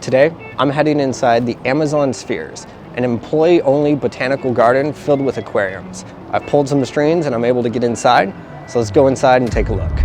Today, I'm heading inside the Amazon Spheres, an employee-only botanical garden filled with aquariums. I've pulled some strings and I'm able to get inside, so let's go inside and take a look.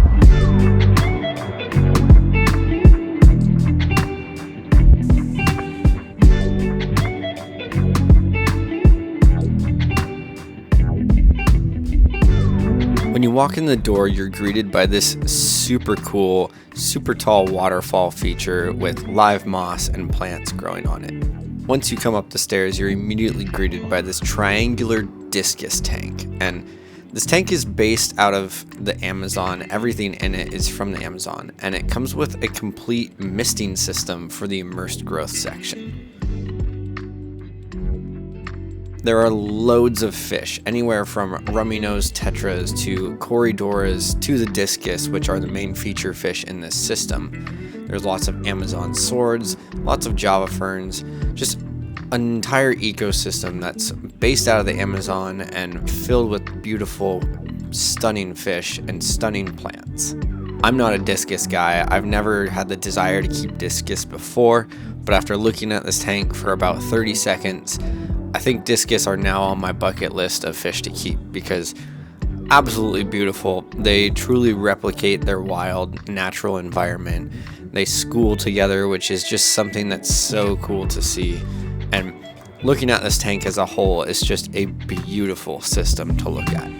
When you walk in the door, you're greeted by this super cool, super tall waterfall feature with live moss and plants growing on it. Once you come up the stairs, you're immediately greeted by this triangular discus tank. And this tank is based out of the Amazon. Everything in it is from the Amazon, and it comes with a complete misting system for the immersed growth section. There are loads of fish, anywhere from rummy-nosed tetras to corydoras to the discus, which are the main feature fish in this system. There's lots of Amazon swords, lots of Java ferns, just an entire ecosystem that's based out of the Amazon and filled with beautiful, stunning fish and stunning plants. I'm not a discus guy. I've never had the desire to keep discus before, but after looking at this tank for about 30 seconds, I think discus are now on my bucket list of fish to keep because absolutely beautiful. They truly replicate their wild, natural environment. They school together, which is just something that's so cool to see. And looking at this tank as a whole is just a beautiful system to look at.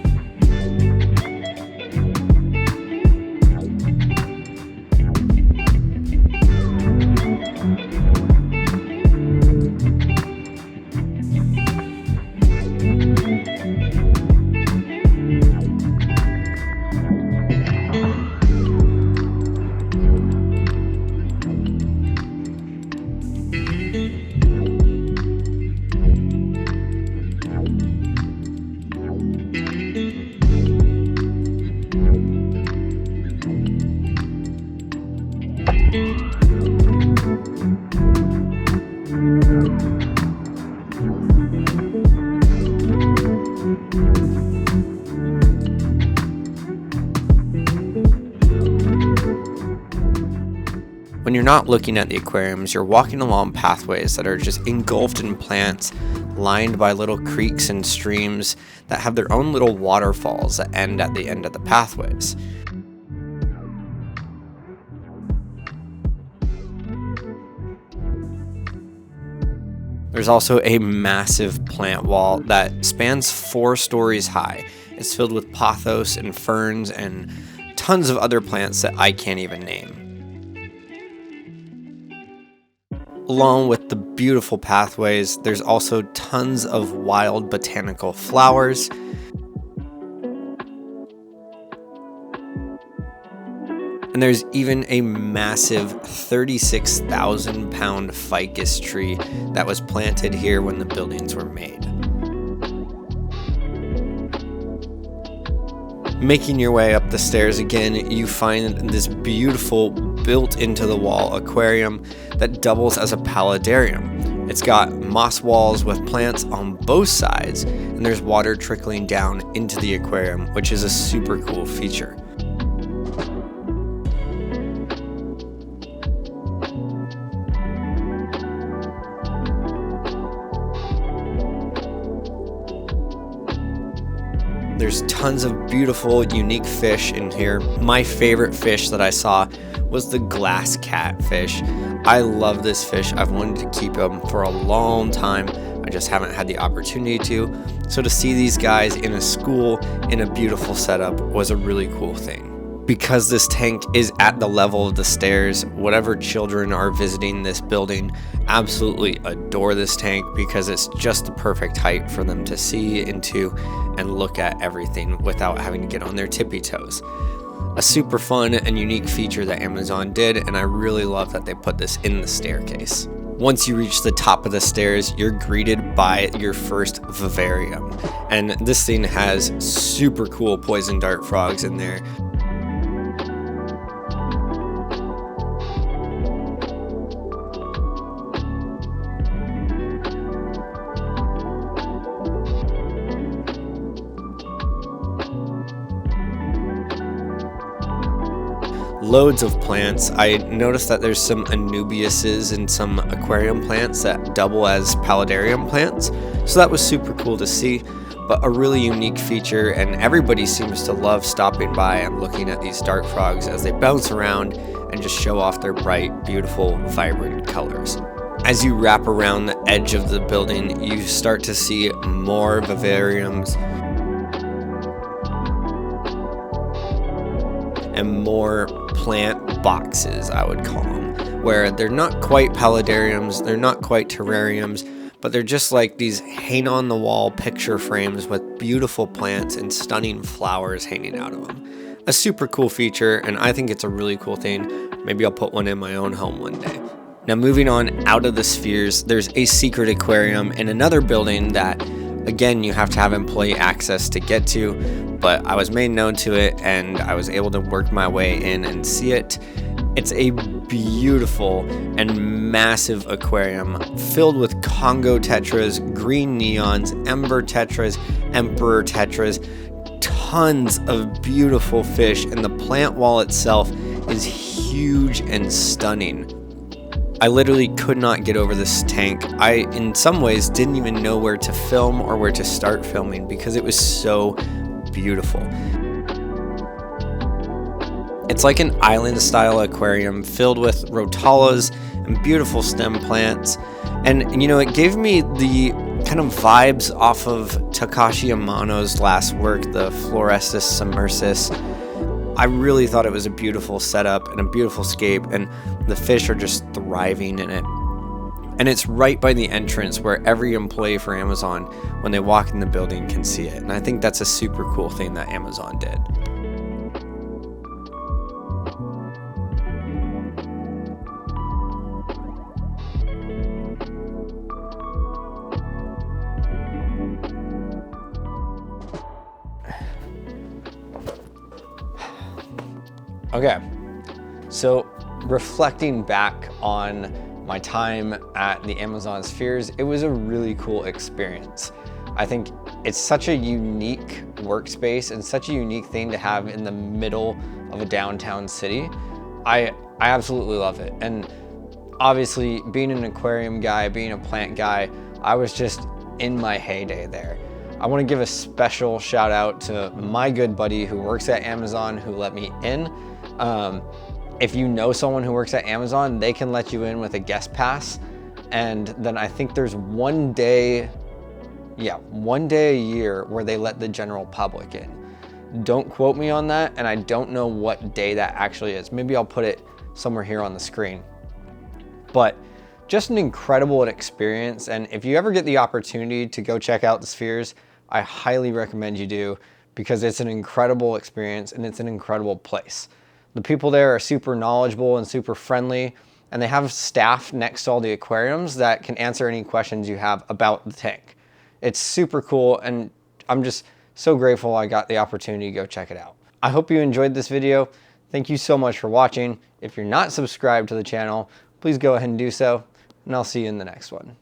When you're not looking at the aquariums, you're walking along pathways that are just engulfed in plants, lined by little creeks and streams that have their own little waterfalls that end at the end of the pathways. There's also a massive plant wall that spans 4 stories high. It's filled with pothos and ferns and tons of other plants that I can't even name. Along with the beautiful pathways, there's also tons of wild botanical flowers. And there's even a massive 36,000 pound ficus tree that was planted here when the buildings were made. Making your way up the stairs again, you find this beautiful built into the wall aquarium that doubles as a paludarium. It's got moss walls with plants on both sides, and there's water trickling down into the aquarium, which is a super cool feature. There's tons of beautiful, unique fish in here. My favorite fish that I saw was the glass catfish. I love this fish. I've wanted to keep him for a long time. I just haven't had the opportunity to. So to see these guys in a school in a beautiful setup was a really cool thing. Because this tank is at the level of the stairs, whatever children are visiting this building absolutely adore this tank because it's just the perfect height for them to see into and look at everything without having to get on their tippy toes. A super fun and unique feature that Amazon did, and I really love that they put this in the staircase. Once you reach the top of the stairs, you're greeted by your first vivarium, and this thing has super cool poison dart frogs in there. loads of plants. I noticed that there's some anubiases and some aquarium plants that double as paludarium plants, so that was super cool to see, but a really unique feature, and everybody seems to love stopping by and looking at these dart frogs as they bounce around and just show off their bright, beautiful, vibrant colors. As you wrap around the edge of the building, you start to see more vivariums and more plant boxes, I would call them, where they're not quite paludariums, they're not quite terrariums, but they're just like these hang-on-the-wall picture frames with beautiful plants and stunning flowers hanging out of them. A super cool feature, and I think it's a really cool thing. Maybe I'll put one in my own home one day. Now moving on out of the spheres, there's a secret aquarium in another building that, again, you have to have employee access to get to, but I was made known to it and I was able to work my way in and see it. It's a beautiful and massive aquarium filled with Congo tetras, green neons, ember tetras, emperor tetras, tons of beautiful fish, and the plant wall itself is huge and stunning. I literally could not get over this tank. I, in some ways, didn't even know where to film or where to start filming because it was so beautiful. It's like an island-style aquarium filled with rotalas and beautiful stem plants. And, you know, it gave me the kind of vibes off of Takashi Amano's last work, the Florestus Submersus. I really thought it was a beautiful setup and a beautiful scape, and the fish are just thriving in it. And it's right by the entrance where every employee for Amazon, when they walk in the building, can see it. And I think that's a super cool thing that Amazon did. Okay, so reflecting back on my time at the Amazon Spheres, it was a really cool experience. I think it's such a unique workspace and such a unique thing to have in the middle of a downtown city. I absolutely love it. And obviously, being an aquarium guy, being a plant guy, I was just in my heyday there. I want to give a special shout out to my good buddy who works at Amazon who let me in. If you know someone who works at Amazon, they can let you in with a guest pass. And then I think there's one day a year where they let the general public in. Don't quote me on that, and I don't know what day that actually is. Maybe I'll put it somewhere here on the screen. But just an incredible experience, and if you ever get the opportunity to go check out the Spheres, I highly recommend you do, because it's an incredible experience and it's an incredible place. The people there are super knowledgeable and super friendly, and they have staff next to all the aquariums that can answer any questions you have about the tank. It's super cool, and I'm just so grateful I got the opportunity to go check it out. I hope you enjoyed this video. Thank you so much for watching. If you're not subscribed to the channel, please go ahead and do so, and I'll see you in the next one.